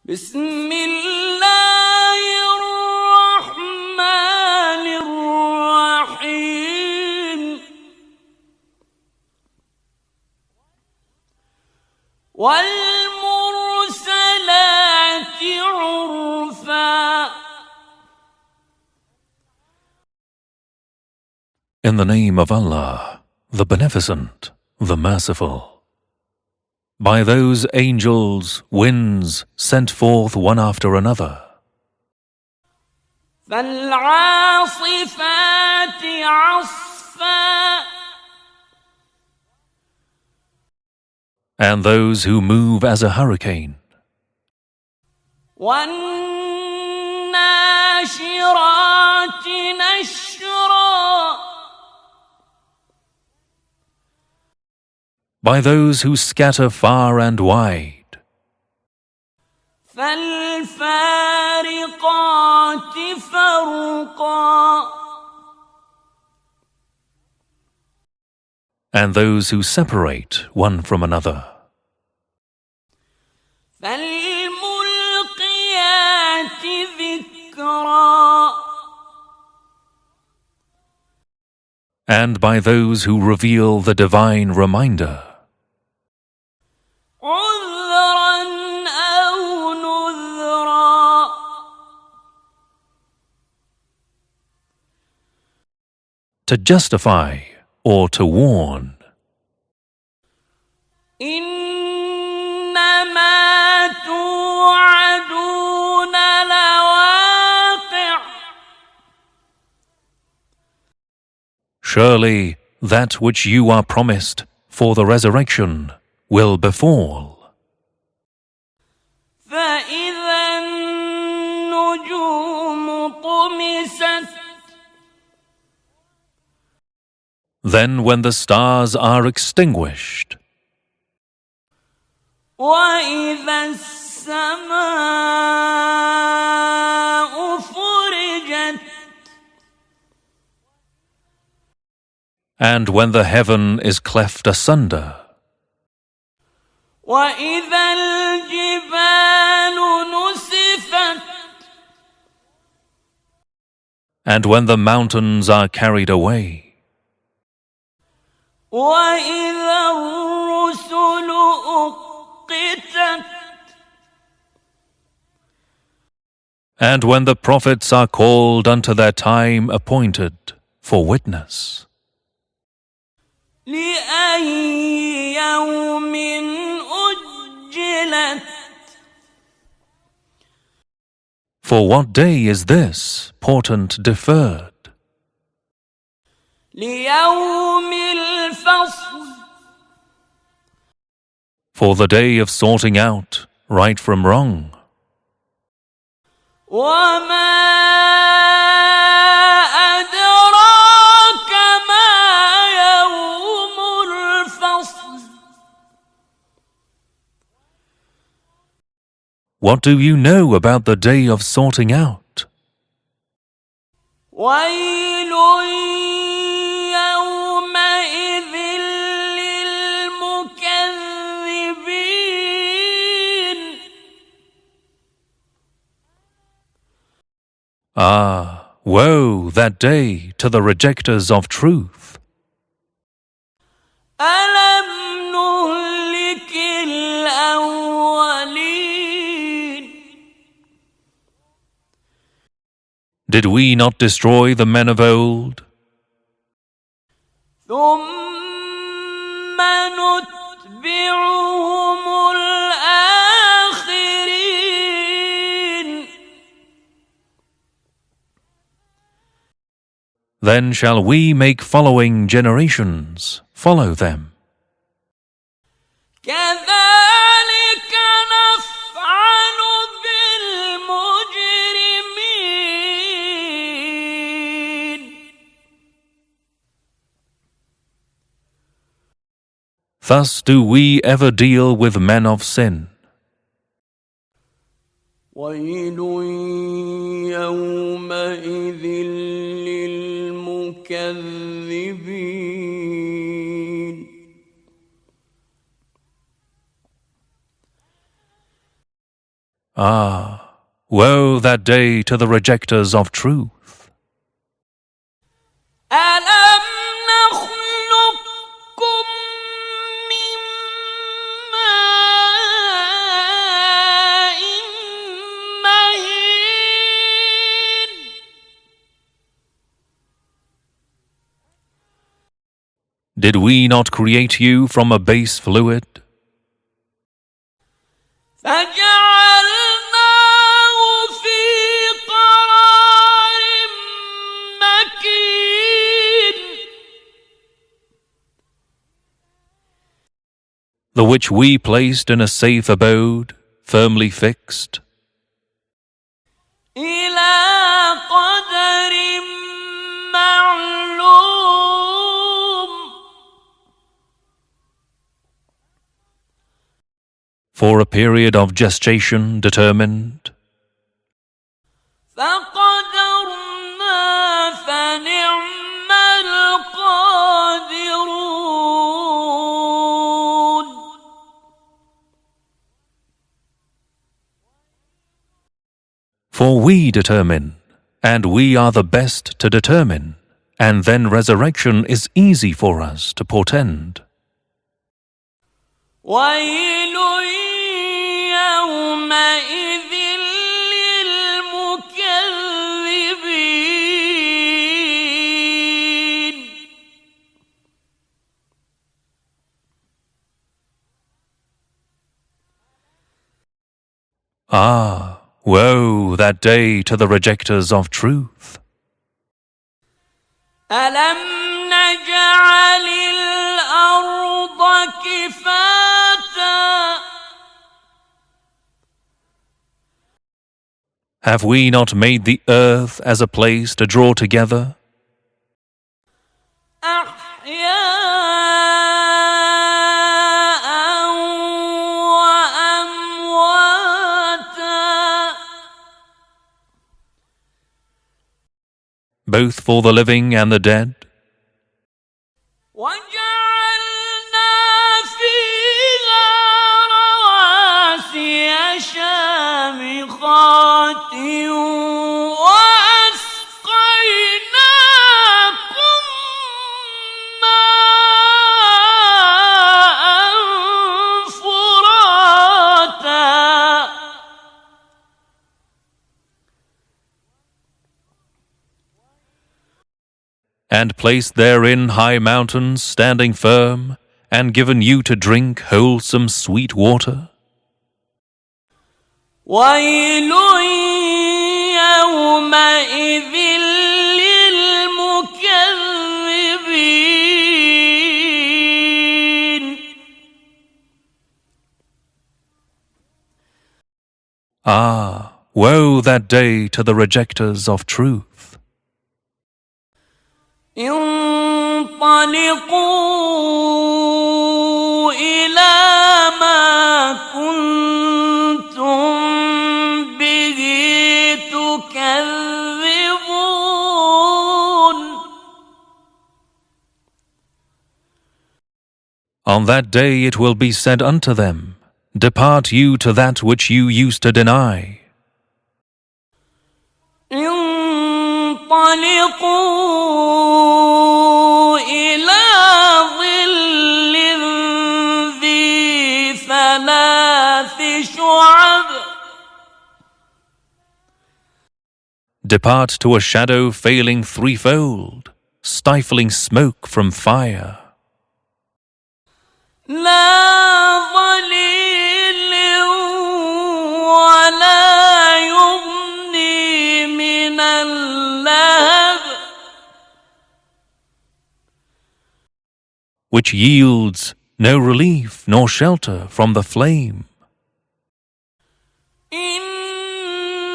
بسم الله الرحمن الرحيم والمرسلات عرفا. In the name of Allah, the Beneficent, the Merciful. By those angels, winds sent forth one after another. فالعاصفات عصفا. And those who move as a hurricane. والناشرات نشرا. By those who scatter far and wide. فالفارقات فرقا. And those who separate one from another. فالملقيات ذكرا. And by those who reveal the divine reminder. عذرا أو نذرا. To justify or to warn. إنما توعدون لواقع. Surely that which you are promised for the resurrection will befall. فإذا النجوم طمست. Then when the stars are extinguished. وإذا السماء فرجت. And when the heaven is cleft asunder. وإذا الجبال نسفت. And when the mountains are carried away. وإذا الرسل أقتت. And when the prophets are called unto their time appointed for witness. لأي يوم أجلت. For what day is this portent deferred? ليوم الفصل. For the day of sorting out right from wrong. وما أدراك ما يوم الفصل. What do you know about the day of sorting out? ويل يومئذ للمكذبين. Ah, woe that day to the rejectors of truth. ألم نهلك الأولين. Did we not destroy the men of old? ثم نتبعهم الآخرين. Then shall we make following generations follow them. كذلك نفعل بالمجرمين. Thus do we ever deal with men of sin. ويل يومئذ للمكذبين. Ah, woe that day to the rejectors of truth. ألم نخلقكم من ماء مهين Did we not create you from a base fluid? فجعلناه في قرار مكين The which we placed in a safe abode, firmly fixed, إلى قدر معلوم for a period of gestation determined. فقدرنا فنعم القادرون For we determine, and we are the best to determine, and then resurrection is easy for us to portend. ويل يومئذ للمكذبين Ah, woe that day to the rejectors of truth. ألم نجعل الأرض كفاتا Have we not made the earth as a place to draw together? أحياء وأمواتا Both for the living and the dead? وجعلنا فيها رواسي شامخات وأسقيناكم ماء فراتا And placed therein high mountains standing firm, and given you to drink wholesome sweet water? ويل يومئذ للمكذبين Ah, woe that day to the rejectors of truth. انطلقوا إلى ما كنتم به تكذبون On that day it will be said unto them, Depart you to that which you used to deny. انطلقوا إلى ظل ذي ثلاث شعب Depart to a shadow failing threefold, stifling smoke from fire. لا ظليل ولا يغني من اللهب Which yields no relief nor shelter from the flame.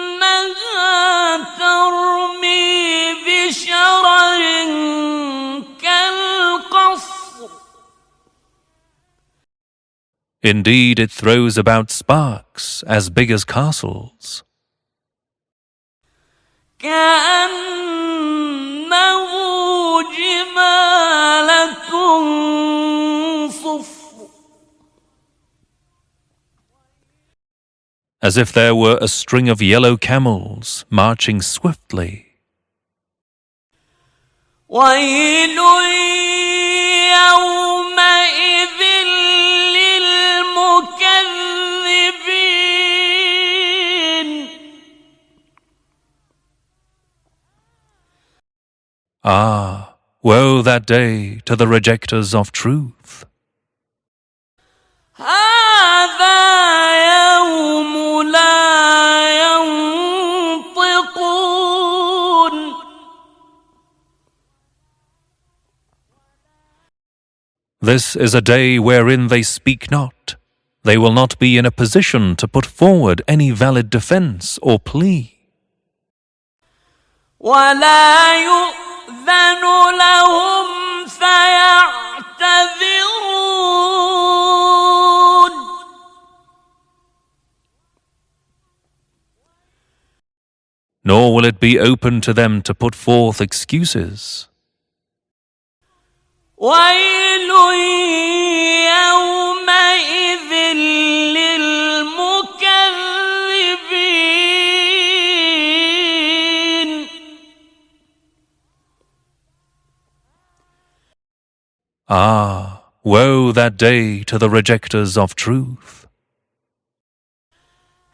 إنها ترمي بشرر كالقصر Indeed, it throws about sparks as big as castles. كأنه جمالة صفر as if there were a string of yellow camels marching swiftly. ويل يومئذ للمكذبين. Ah, woe that day to the rejectors of truth. هذا يوم لا ينطقون. This is a day wherein they speak not. They will not be in a position to put forward any valid defense or plea. ولا يؤذن لهم فيعتذرون. Nor will it be open to them to put forth excuses. ويل يومئذ للمكذبين. Ah, woe that day to the rejectors of truth.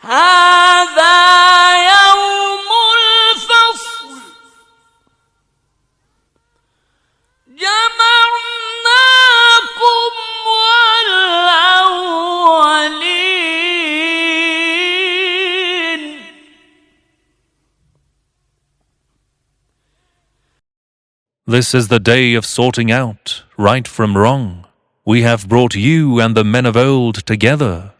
هذا يوم الفصل جمعناكم والأولين. This is the day of sorting out right from wrong. We have brought you and the men of old together.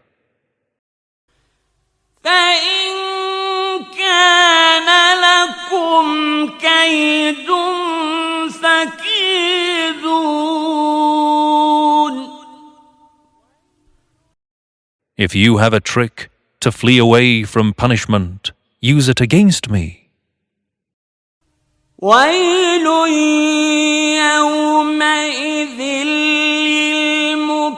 فإن كان لكم كيد فكيدون. If you have a trick to flee away from punishment, use it against me. ويل يومئذ للمكذبين.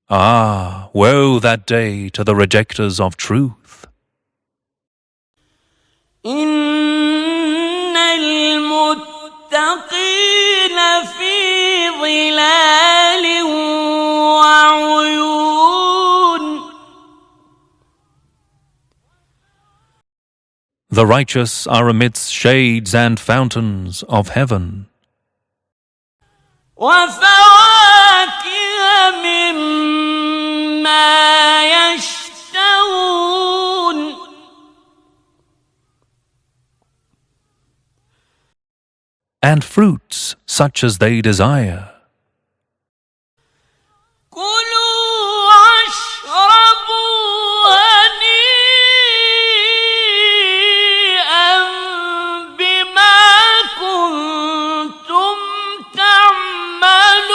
Ah, woe that day to the rejectors of truth. إن المتقين في ظلال وعيون. The righteous are amidst shades and fountains of heaven. وفواكه مما يشتهون. And fruits such as they desire. كلوا واشربوا هنيئا بما كنتم تعملون.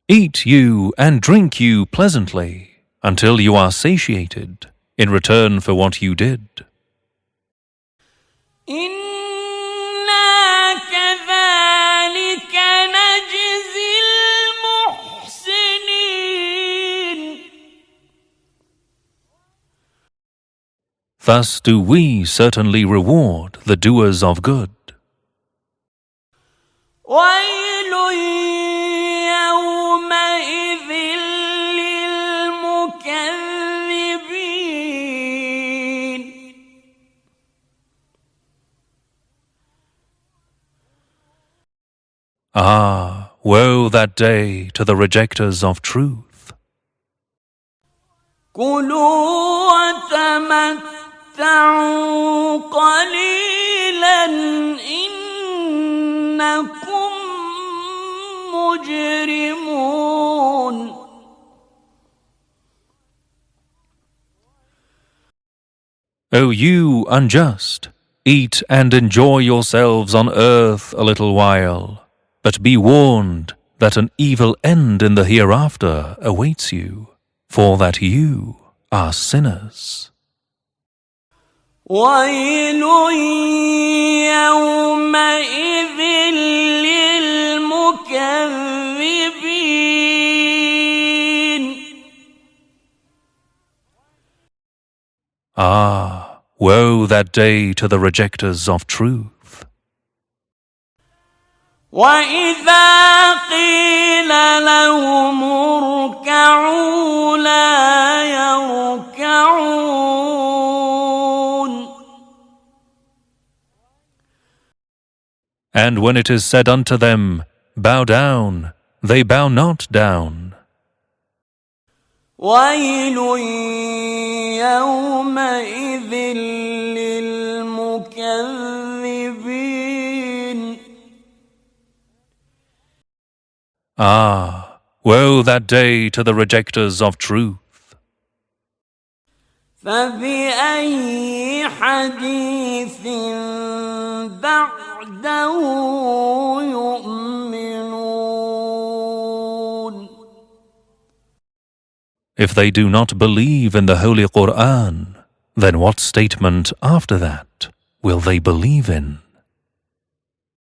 Eat you and drink you pleasantly until you are satiated in return for what you did. إنا كذلك نجزي المحسنين. Thus do we certainly reward the doers of good. ويل يومئذ للمكذبين. Ah, woe that day to the rejectors of truth. كلوا وتمتعوا قليلا إنكم مجرمون. O you unjust, eat and enjoy yourselves on earth a little while, but be warned that an evil end in the hereafter awaits you, for that you are sinners. ويل يومئذ للمكذبين. Ah, woe that day to the rejectors of truth. وإذا قيل لهم اركعوا لا يركعون. And when it is said unto them, bow down, they bow not down. ويل يومئذ للمكذبين. Ah, woe that day to the rejectors of truth. فبأي حديث بعده يؤمنون. If they do not believe in the Holy Qur'an, then what statement after that will they believe in?